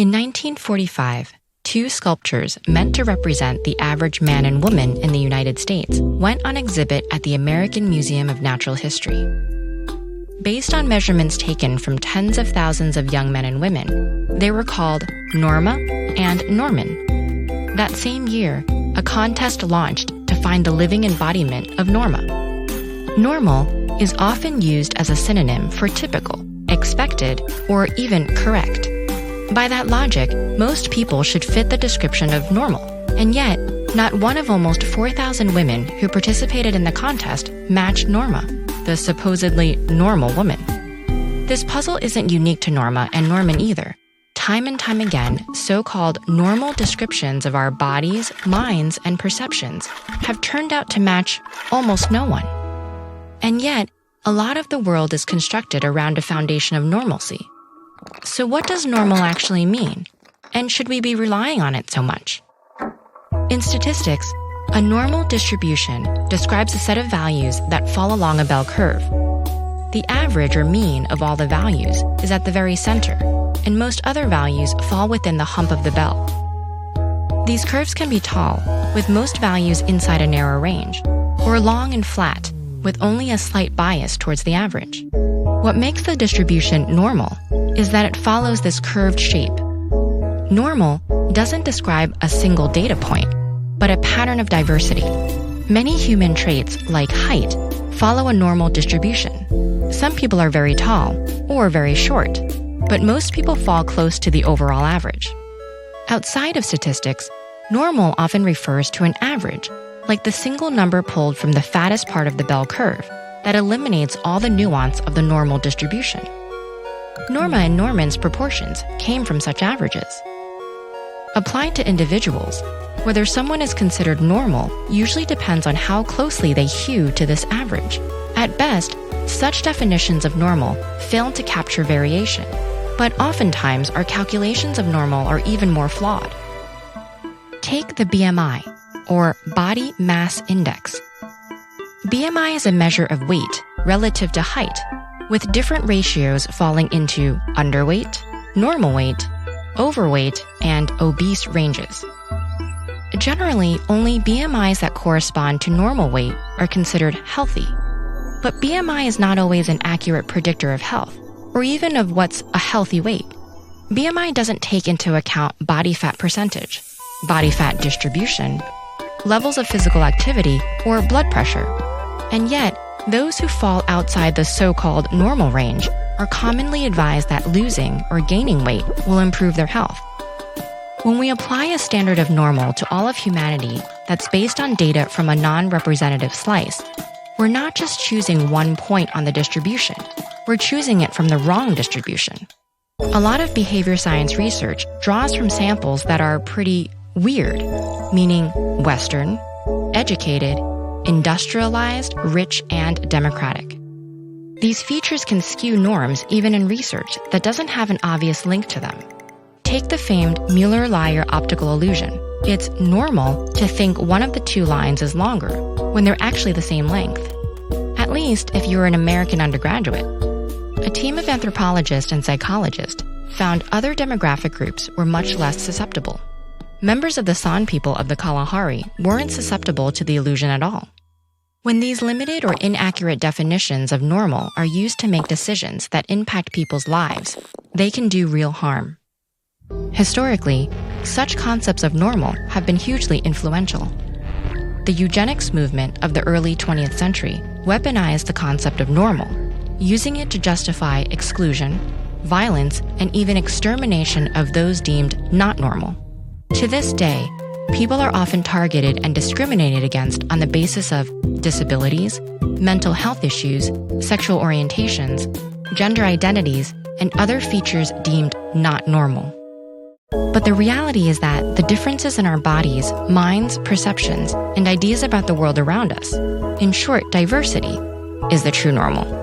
In 1945, two sculptures meant to represent the average man and woman in the United States went on exhibit at the American Museum of Natural History. Based on measurements taken from tens of thousands of young men and women, they were called Norma and Norman. That same year, a contest launched to find the living embodiment of Norma. Normal is often used as a synonym for typical, expected, or even correct. By that logic, most people should fit the description of normal, and yet, not one of almost 4,000 women who participated in the contest matched Norma, the supposedly normal woman. This puzzle isn't unique to Norma and Norman either. Time and time again, so-called normal descriptions of our bodies, minds, and perceptions have turned out to match almost no one. And yet, a lot of the world is constructed around a foundation of normalcy. So what does normal actually mean? And should we be relying on it so much? In statistics, a normal distribution describes a set of values that fall along a bell curve. The average or mean of all the values is at the very center, and most other values fall within the hump of the bell. These curves can be tall, with most values inside a narrow range, or long and flat, with only a slight bias towards the average. What makes the distribution normal is that it follows this curved shape. Normal doesn't describe a single data point, but a pattern of diversity. Many human traits, like height, follow a normal distribution. Some people are very tall or very short, but most people fall close to the overall average. Outside of statistics, normal often refers to an average, like the single number pulled from the fattest part of the bell curve that eliminates all the nuance of the normal distribution. Norma and Norman's proportions came from such averages. Applied to individuals, whether someone is considered normal usually depends on how closely they hew to this average. At best, such definitions of normal fail to capture variation, but oftentimes our calculations of normal are even more flawed. Take the BMI, or Body Mass Index. BMI is a measure of weight relative to height, with different ratios falling into underweight, normal weight, overweight, and obese ranges. Generally, only BMIs that correspond to normal weight are considered healthy. But BMI is not always an accurate predictor of health, or even of what's a healthy weight. BMI doesn't take into account body fat percentage, body fat distribution, levels of physical activity, or blood pressure. And yet, those who fall outside the so-called normal range are commonly advised that losing or gaining weight will improve their health. When we apply a standard of normal to all of humanity that's based on data from a non-representative slice, we're not just choosing one point on the distribution, we're choosing it from the wrong distribution. A lot of behavior science research draws from samples that are pretty weird, meaning Western, educated, industrialized, rich, and democratic. These features can skew norms even in research that doesn't have an obvious link to them. Take the famed Mueller-Lyer optical illusion. It's normal to think one of the two lines is longer when they're actually the same length. At least if you're an American undergraduate. A team of anthropologists and psychologists found other demographic groups were much less susceptible. Members of the San people of the Kalahari weren't susceptible to the illusion at all. When these limited or inaccurate definitions of normal are used to make decisions that impact people's lives, they can do real harm. Historically, such concepts of normal have been hugely influential. The eugenics movement of the early 20th century weaponized the concept of normal, using it to justify exclusion, violence, and even extermination of those deemed not normal. To this day, people are often targeted and discriminated against on the basis of disabilities, mental health issues, sexual orientations, gender identities, and other features deemed not normal. But the reality is that the differences in our bodies, minds, perceptions, and ideas about the world around us, in short, diversity, is the true normal.